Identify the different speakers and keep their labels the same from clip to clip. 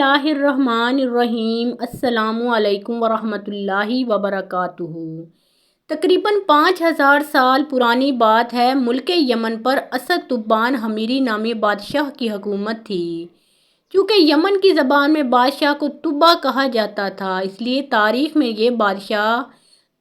Speaker 1: اللہ الرحمن الرحیم۔ السلام علیکم ورحمۃ اللہ وبرکاتہ۔ تقریباً 5000 سال پرانی بات ہے، ملک یمن پر اسد تبان حمیری نامی بادشاہ کی حکومت تھی۔ چونکہ یمن کی زبان میں بادشاہ کو تبا کہا جاتا تھا، اس لیے تاریخ میں یہ بادشاہ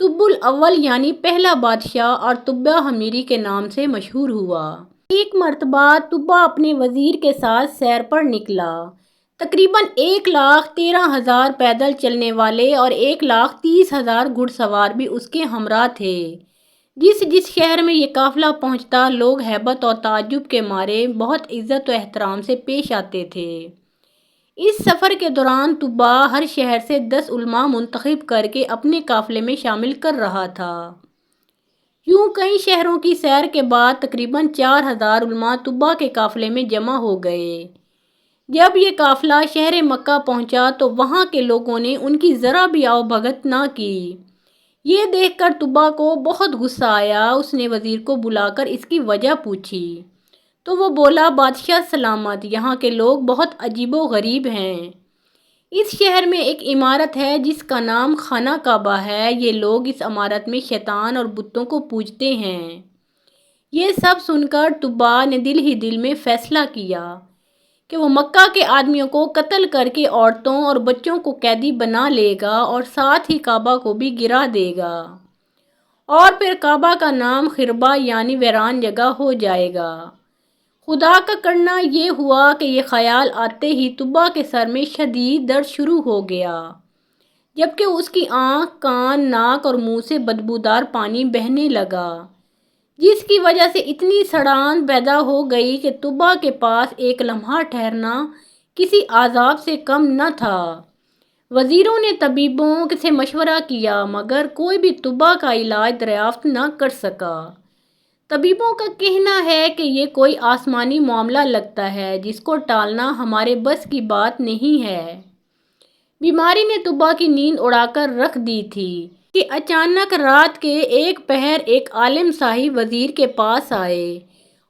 Speaker 1: تب الاول یعنی پہلا بادشاہ اور تبا حمیری کے نام سے مشہور ہوا۔ ایک مرتبہ تبا اپنے وزیر کے ساتھ سیر پر نکلا۔ تقریباً 1,13,000 پیدل چلنے والے اور 1,30,000 گھڑ سوار بھی اس کے ہمراہ تھے۔ جس شہر میں یہ قافلہ پہنچتا، لوگ ہیبت اور تعجب کے مارے بہت عزت و احترام سے پیش آتے تھے۔ اس سفر کے دوران تبا ہر شہر سے 10 علماء منتخب کر کے اپنے قافلے میں شامل کر رہا تھا۔ یوں کئی شہروں کی سیر کے بعد تقریباً 4,000 علماء تبا کے قافلے میں جمع ہو گئے۔ جب یہ قافلہ شہر مکہ پہنچا تو وہاں کے لوگوں نے ان کی ذرا بھی آؤ بھگت نہ کی۔ یہ دیکھ کر تبا کو بہت غصہ آیا۔ اس نے وزیر کو بلا کر اس کی وجہ پوچھی تو وہ بولا، بادشاہ سلامت، یہاں کے لوگ بہت عجیب و غریب ہیں۔ اس شہر میں ایک عمارت ہے جس کا نام خانہ کعبہ ہے۔ یہ لوگ اس عمارت میں شیطان اور بتوں کو پوجتے ہیں۔ یہ سب سن کر تبا نے دل ہی دل میں فیصلہ کیا کہ وہ مکہ کے آدمیوں کو قتل کر کے عورتوں اور بچوں کو قیدی بنا لے گا اور ساتھ ہی کعبہ کو بھی گرا دے گا، اور پھر کعبہ کا نام خربہ یعنی ویران جگہ ہو جائے گا۔ خدا کا کرنا یہ ہوا کہ یہ خیال آتے ہی تبا کے سر میں شدید درد شروع ہو گیا، جبکہ اس کی آنکھ، کان، ناک اور منہ سے بدبودار پانی بہنے لگا، جس کی وجہ سے اتنی سڑان پیدا ہو گئی کہ تبا کے پاس ایک لمحہ ٹھہرنا کسی عذاب سے کم نہ تھا۔ وزیروں نے طبیبوں سے مشورہ کیا مگر کوئی بھی تبا کا علاج دریافت نہ کر سکا۔ طبیبوں کا کہنا ہے کہ یہ کوئی آسمانی معاملہ لگتا ہے جس کو ٹالنا ہمارے بس کی بات نہیں ہے۔ بیماری نے تبا کی نیند اڑا کر رکھ دی تھی کہ اچانک رات کے ایک پہر ایک عالم صاحب وزیر کے پاس آئے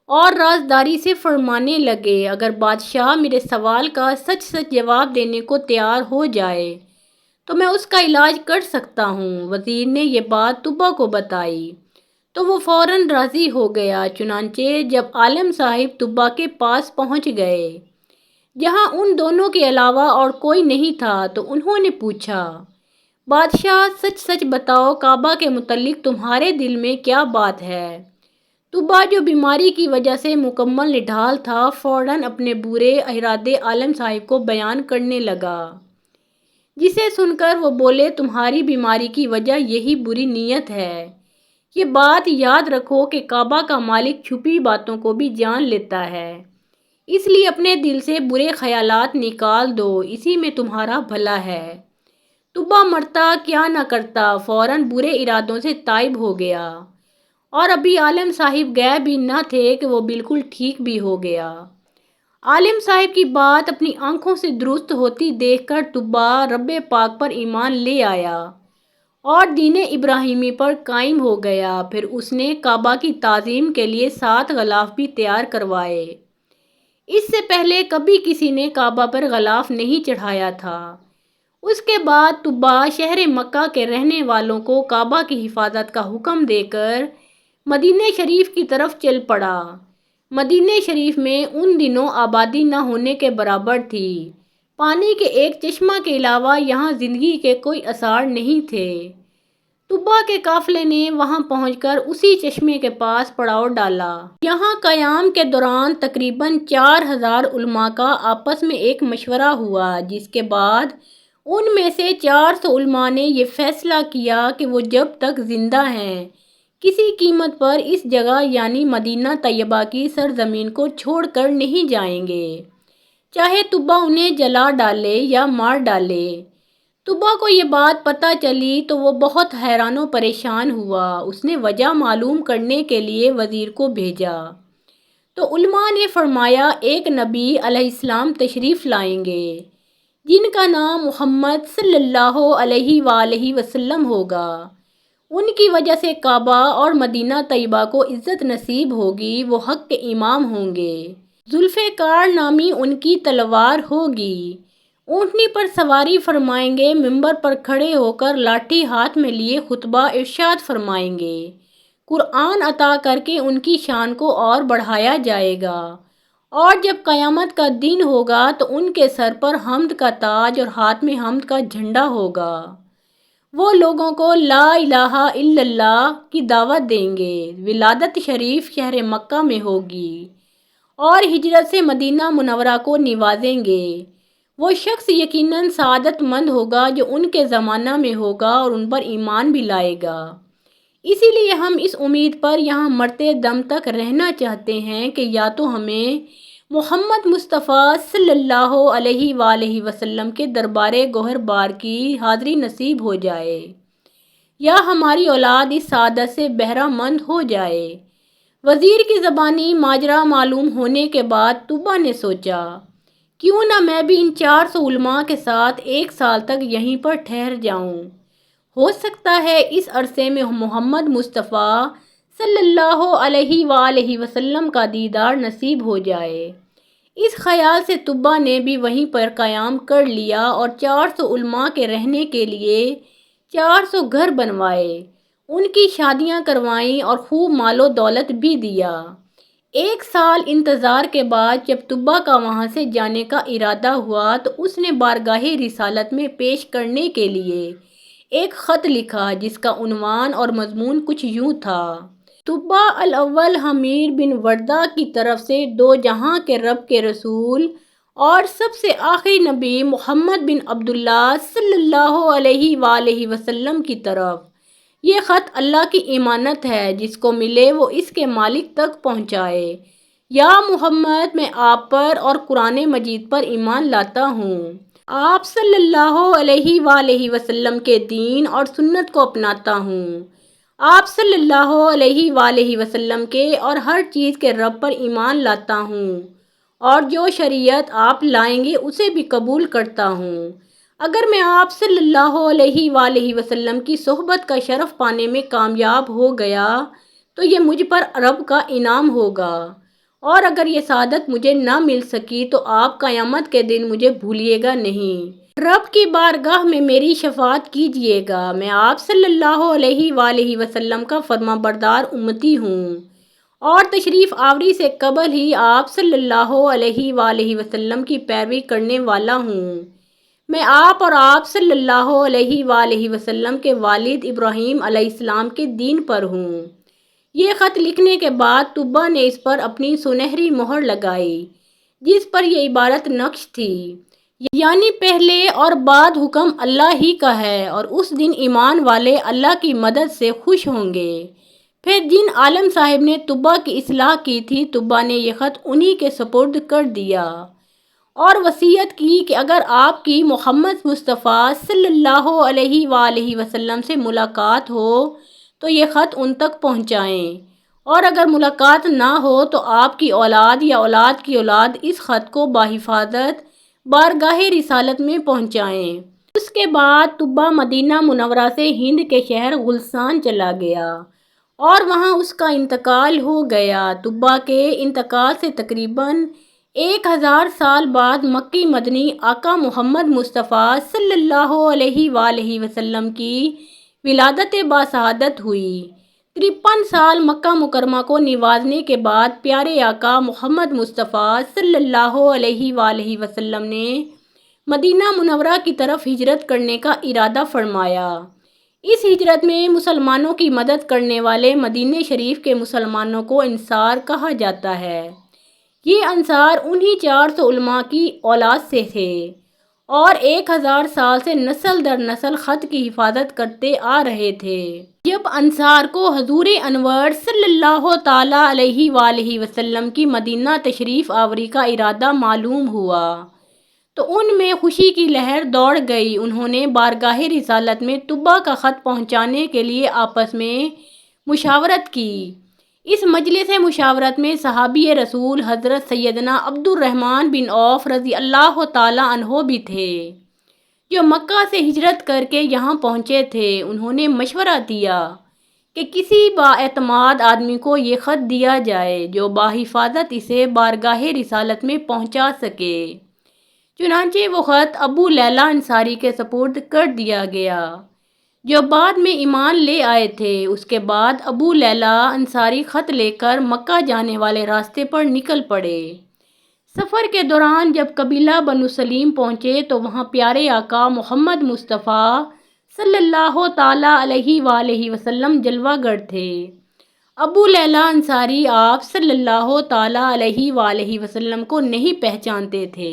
Speaker 1: اور رازداری سے فرمانے لگے، اگر بادشاہ میرے سوال کا سچ سچ جواب دینے کو تیار ہو جائے تو میں اس کا علاج کر سکتا ہوں۔ وزیر نے یہ بات تبا کو بتائی تو وہ فوراً راضی ہو گیا۔ چنانچہ جب عالم صاحب تبا کے پاس پہنچ گئے، جہاں ان دونوں کے علاوہ اور کوئی نہیں تھا، تو انہوں نے پوچھا، بادشاہ سچ سچ بتاؤ، کعبہ کے متعلق تمہارے دل میں کیا بات ہے؟ تبا جو بیماری کی وجہ سے مکمل نڈھال تھا، فوراً اپنے برے ارادے عالم صاحب کو بیان کرنے لگا، جسے سن کر وہ بولے، تمہاری بیماری کی وجہ یہی بری نیت ہے۔ یہ بات یاد رکھو کہ کعبہ کا مالک چھپی باتوں کو بھی جان لیتا ہے، اس لیے اپنے دل سے برے خیالات نکال دو، اسی میں تمہارا بھلا ہے۔ تبا مرتا کیا نہ کرتا، فوراً برے ارادوں سے تائب ہو گیا، اور ابھی عالم صاحب گئے بھی نہ تھے کہ وہ بالکل ٹھیک بھی ہو گیا۔ عالم صاحب کی بات اپنی آنکھوں سے درست ہوتی دیکھ کر تبا رب پاک پر ایمان لے آیا اور دین ابراہیمی پر قائم ہو گیا۔ پھر اس نے کعبہ کی تعظیم کے لیے 7 غلاف بھی تیار کروائے۔ اس سے پہلے کبھی کسی نے کعبہ پر غلاف نہیں چڑھایا تھا۔ اس کے بعد تبا شہر مکہ کے رہنے والوں کو کعبہ کی حفاظت کا حکم دے کر مدینہ شریف کی طرف چل پڑا۔ مدینہ شریف میں ان دنوں آبادی نہ ہونے کے برابر تھی۔ پانی کے ایک چشمہ کے علاوہ یہاں زندگی کے کوئی آثار نہیں تھے۔ تبا کے قافلے نے وہاں پہنچ کر اسی چشمے کے پاس پڑاؤ ڈالا۔ یہاں قیام کے دوران تقریباً 4,000 علماء کا آپس میں ایک مشورہ ہوا، جس کے بعد ان میں سے 400 علماء نے یہ فیصلہ کیا کہ وہ جب تک زندہ ہیں کسی قیمت پر اس جگہ یعنی مدینہ طیبہ کی سرزمین کو چھوڑ کر نہیں جائیں گے، چاہے تبا انہیں جلا ڈالے یا مار ڈالے۔ تبا کو یہ بات پتہ چلی تو وہ بہت حیران و پریشان ہوا۔ اس نے وجہ معلوم کرنے کے لیے وزیر کو بھیجا تو علماء نے فرمایا، ایک نبی علیہ السلام تشریف لائیں گے جن کا نام محمد صلی اللہ علیہ وآلہ وسلم ہوگا۔ ان کی وجہ سے کعبہ اور مدینہ طیبہ کو عزت نصیب ہوگی، وہ حق کے امام ہوں گے، ذوالفقار نامی ان کی تلوار ہوگی، اونٹنی پر سواری فرمائیں گے، منبر پر کھڑے ہو کر لاٹھی ہاتھ میں لیے خطبہ ارشاد فرمائیں گے، قرآن عطا کر کے ان کی شان کو اور بڑھایا جائے گا، اور جب قیامت کا دن ہوگا تو ان کے سر پر حمد کا تاج اور ہاتھ میں حمد کا جھنڈا ہوگا۔ وہ لوگوں کو لا الہ الا اللہ کی دعوت دیں گے۔ ولادت شریف شہر مکہ میں ہوگی اور ہجرت سے مدینہ منورہ کو نوازیں گے۔ وہ شخص یقیناً سعادت مند ہوگا جو ان کے زمانہ میں ہوگا اور ان پر ایمان بھی لائے گا۔ اسی لیے ہم اس امید پر یہاں مرتے دم تک رہنا چاہتے ہیں کہ یا تو ہمیں محمد مصطفیٰ صلی اللہ علیہ وآلہ وسلم کے دربار گوہر بار کی حاضری نصیب ہو جائے، یا ہماری اولاد اس سعادت سے بہرہ مند ہو جائے۔ وزیر کی زبانی ماجرا معلوم ہونے کے بعد طبہ نے سوچا، کیوں نہ میں بھی ان 400 علماء کے ساتھ 1 سال تک یہیں پر ٹھہر جاؤں۔ ہو سکتا ہے اس عرصے میں محمد مصطفیٰ صلی اللہ علیہ وآلہ وسلم کا دیدار نصیب ہو جائے۔ اس خیال سے طبہ نے بھی وہیں پر قیام کر لیا اور 400 علماء کے رہنے کے لیے 400 گھر بنوائے، ان کی شادیاں کروائیں اور خوب مال و دولت بھی دیا۔ 1 سال انتظار کے بعد جب طبہ کا وہاں سے جانے کا ارادہ ہوا تو اس نے بارگاہ رسالت میں پیش کرنے کے لیے ایک خط لکھا جس کا عنوان اور مضمون کچھ یوں تھا: طبہ الاول حمیر بن وردہ کی طرف سے دو جہاں کے رب کے رسول اور سب سے آخری نبی محمد بن عبداللہ صلی اللہ علیہ وآلہ وسلم کی طرف۔ یہ خط اللہ کی امانت ہے، جس کو ملے وہ اس کے مالک تک پہنچائے۔ یا محمد، میں آپ پر اور قرآن مجید پر ایمان لاتا ہوں۔ آپ صلی اللہ علیہ وآلہ وسلم کے دین اور سنت کو اپناتا ہوں۔ آپ صلی اللہ علیہ وآلہ وسلم کے اور ہر چیز کے رب پر ایمان لاتا ہوں، اور جو شریعت آپ لائیں گے اسے بھی قبول کرتا ہوں۔ اگر میں آپ صلی اللہ علیہ وآلہ وسلم کی صحبت کا شرف پانے میں کامیاب ہو گیا تو یہ مجھ پر رب کا انعام ہوگا، اور اگر یہ سعادت مجھے نہ مل سکی تو آپ قیامت کے دن مجھے بھولیے گا نہیں، رب کی بارگاہ میں میری شفاعت کیجیے گا۔ میں آپ صلی اللہ علیہ وآلہ وسلم کا فرما بردار امتی ہوں، اور تشریف آوری سے قبل ہی آپ صلی اللہ علیہ وآلہ وسلم کی پیروی کرنے والا ہوں۔ میں آپ اور آپ صلی اللہ علیہ وآلہ وسلم کے والد ابراہیم علیہ السلام کے دین پر ہوں۔ یہ خط لکھنے کے بعد طبہ نے اس پر اپنی سنہری مہر لگائی، جس پر یہ عبارت نقش تھی، یعنی پہلے اور بعد حکم اللہ ہی کا ہے، اور اس دن ایمان والے اللہ کی مدد سے خوش ہوں گے۔ پھر جن عالم صاحب نے طبہ کی اصلاح کی تھی، طبہ نے یہ خط انہی کے سپرد کر دیا اور وصیت کی کہ اگر آپ کی محمد مصطفیٰ صلی اللہ علیہ وآلہ وسلم سے ملاقات ہو تو یہ خط ان تک پہنچائیں، اور اگر ملاقات نہ ہو تو آپ کی اولاد یا اولاد کی اولاد اس خط کو بحفاظت بارگاہ رسالت میں پہنچائیں۔ اس کے بعد طبہ مدینہ منورہ سے ہند کے شہر غلسان چلا گیا اور وہاں اس کا انتقال ہو گیا۔ طبہ کے انتقال سے تقریباً 1000 سال بعد مکی مدنی آقا محمد مصطفیٰ صلی اللہ علیہ وآلہ وسلم کی ولادت باسعادت ہوئی۔ 53 سال مکہ مکرمہ کو نوازنے کے بعد پیارے آقا محمد مصطفیٰ صلی اللہ علیہ وآلہ وسلم نے مدینہ منورہ کی طرف ہجرت کرنے کا ارادہ فرمایا۔ اس ہجرت میں مسلمانوں کی مدد کرنے والے مدینہ شریف کے مسلمانوں کو انصار کہا جاتا ہے۔ یہ انصار انہی 400 علماء کی اولاد سے تھے اور 1000 سال سے نسل در نسل خط کی حفاظت کرتے آ رہے تھے۔ جب انصار کو حضور انور صلی اللہ تعالیٰ علیہ وآلہ وسلم کی مدینہ تشریف آوری کا ارادہ معلوم ہوا تو ان میں خوشی کی لہر دوڑ گئی۔ انہوں نے بارگاہ رسالت میں طبہ کا خط پہنچانے کے لیے آپس میں مشاورت کی۔ اس مجلس مشاورت میں صحابی رسول حضرت سیدنا عبد الرحمن بن عوف رضی اللہ تعالیٰ عنہ بھی تھے، جو مکہ سے ہجرت کر کے یہاں پہنچے تھے۔ انہوں نے مشورہ دیا کہ کسی بااعتماد آدمی کو یہ خط دیا جائے جو بحفاظت اسے بارگاہ رسالت میں پہنچا سکے۔ چنانچہ وہ خط ابو لیلہ انصاری کے سپرد کر دیا گیا، جو بعد میں ایمان لے آئے تھے۔ اس کے بعد ابو لیلہ انصاری خط لے کر مکہ جانے والے راستے پر نکل پڑے۔ سفر کے دوران جب قبیلہ بنو سلیم پہنچے تو وہاں پیارے آقا محمد مصطفیٰ صلی اللہ تعالیٰ علیہ وآلہ وسلم جلوہ گر تھے۔ ابو لیلہ انصاری آپ صلی اللہ تعالیٰ علیہ وآلہ وسلم کو نہیں پہچانتے تھے۔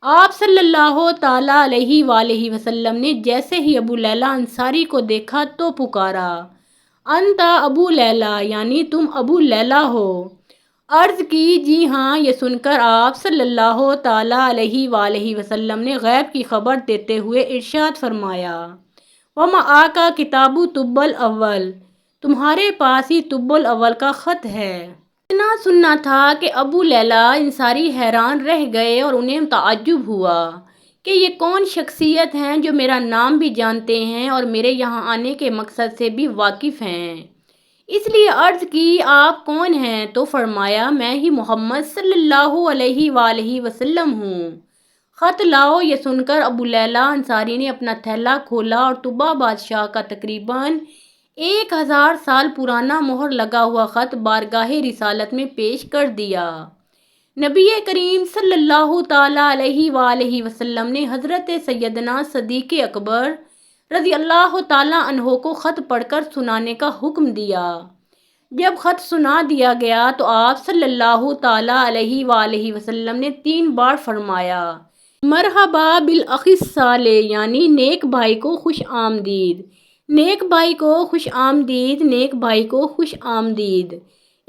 Speaker 1: آپ صلی اللہ تعالیٰ علیہ وآلہ وسلم نے جیسے ہی ابو لیلہ انصاری کو دیکھا تو پکارا، انت ابو لیلہ، یعنی تم ابو لیلہ ہو۔ عرض کی، جی ہاں۔ یہ سن کر آپ صلی اللہ تعالیٰ علیہ وآلہ وسلم نے غیب کی خبر دیتے ہوئے ارشاد فرمایا، وَمَعَاكَ کتاب طب الاول، تمہارے پاس ہی طب الاول کا خط ہے۔ اتنا سننا تھا کہ ابو لیلہ انصاری حیران رہ گئے اور انہیں تعجب ہوا کہ یہ کون شخصیت ہیں جو میرا نام بھی جانتے ہیں اور میرے یہاں آنے کے مقصد سے بھی واقف ہیں۔ اس لیے عرض کی، آپ کون ہیں؟ تو فرمایا، میں ہی محمد صلی اللہ علیہ وآلہ وسلم ہوں۔ خط لاؤ۔ یہ سن کر ابو لیلہ انصاری نے اپنا تھیلا کھولا اور طبا بادشاہ کا تقریباً 1000 سال پرانا مہر لگا ہوا خط بارگاہ رسالت میں پیش کر دیا۔ نبی کریم صلی اللہ تعالیٰ علیہ وآلہ وسلم نے حضرت سیدنا صدیق اکبر رضی اللہ تعالیٰ عنہ کو خط پڑھ کر سنانے کا حکم دیا۔ جب خط سنا دیا گیا تو آپ صلی اللہ تعالیٰ علیہ وآلہ وسلم نے 3 بار فرمایا، مرحبا بالاخ الصالح، یعنی نیک بھائی کو خوش آمدید، نیک بھائی کو خوش آمدید، نیک بھائی کو خوش آمدید۔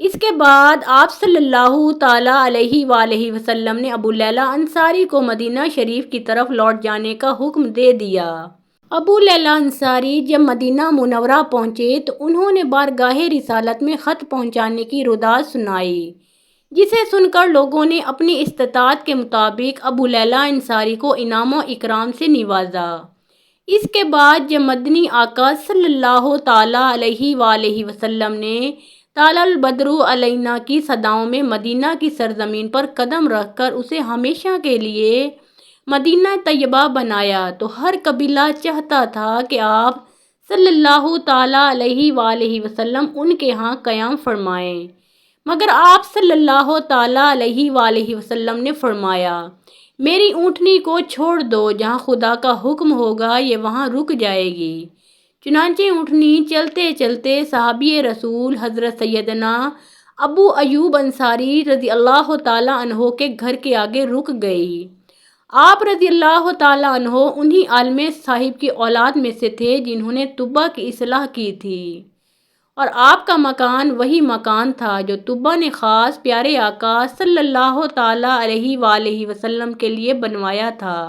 Speaker 1: اس کے بعد آپ صلی اللہ تعالیٰ علیہ وآلہ وسلم نے ابو لیلہ انصاری کو مدینہ شریف کی طرف لوٹ جانے کا حکم دے دیا۔ ابو لیلہ انصاری جب مدینہ منورہ پہنچے تو انہوں نے بارگاہ رسالت میں خط پہنچانے کی رداعت سنائی، جسے سن کر لوگوں نے اپنی استطاعت کے مطابق ابو لیلہ انصاری کو انعام و اکرام سے نوازا۔ اس کے بعد جب مدنی آقا صلی اللہ تعالیٰ علیہ وآلہ وسلم نے طلع البدر علینا کی صداؤں میں مدینہ کی سرزمین پر قدم رکھ کر اسے ہمیشہ کے لیے مدینہ طیبہ بنایا تو ہر قبیلہ چاہتا تھا کہ آپ صلی اللہ تعالیٰ علیہ وآلہ وسلم ان کے ہاں قیام فرمائیں، مگر آپ صلی اللہ تعالیٰ علیہ وآلہ وسلم نے فرمایا، میری اونٹنی کو چھوڑ دو، جہاں خدا کا حکم ہوگا یہ وہاں رک جائے گی۔ چنانچہ اونٹنی چلتے چلتے صحابی رسول حضرت سیدنا ابو ایوب انصاری رضی اللہ تعالیٰ عنہ کے گھر کے آگے رک گئی۔ آپ رضی اللہ تعالیٰ عنہ انہی عالم صاحب کی اولاد میں سے تھے جنہوں نے طبا کی اصلاح کی تھی، اور آپ کا مکان وہی مکان تھا جو طبا نے خاص پیارے آقا صلی اللہ تعالیٰ علیہ وآلہ وسلم کے لیے بنوایا تھا۔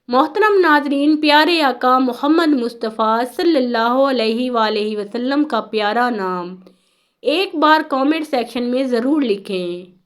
Speaker 1: محترم ناظرین، پیارے آقا محمد مصطفیٰ صلی اللہ علیہ وآلہ وسلم کا پیارا نام ایک بار کامنٹ سیکشن میں ضرور لکھیں۔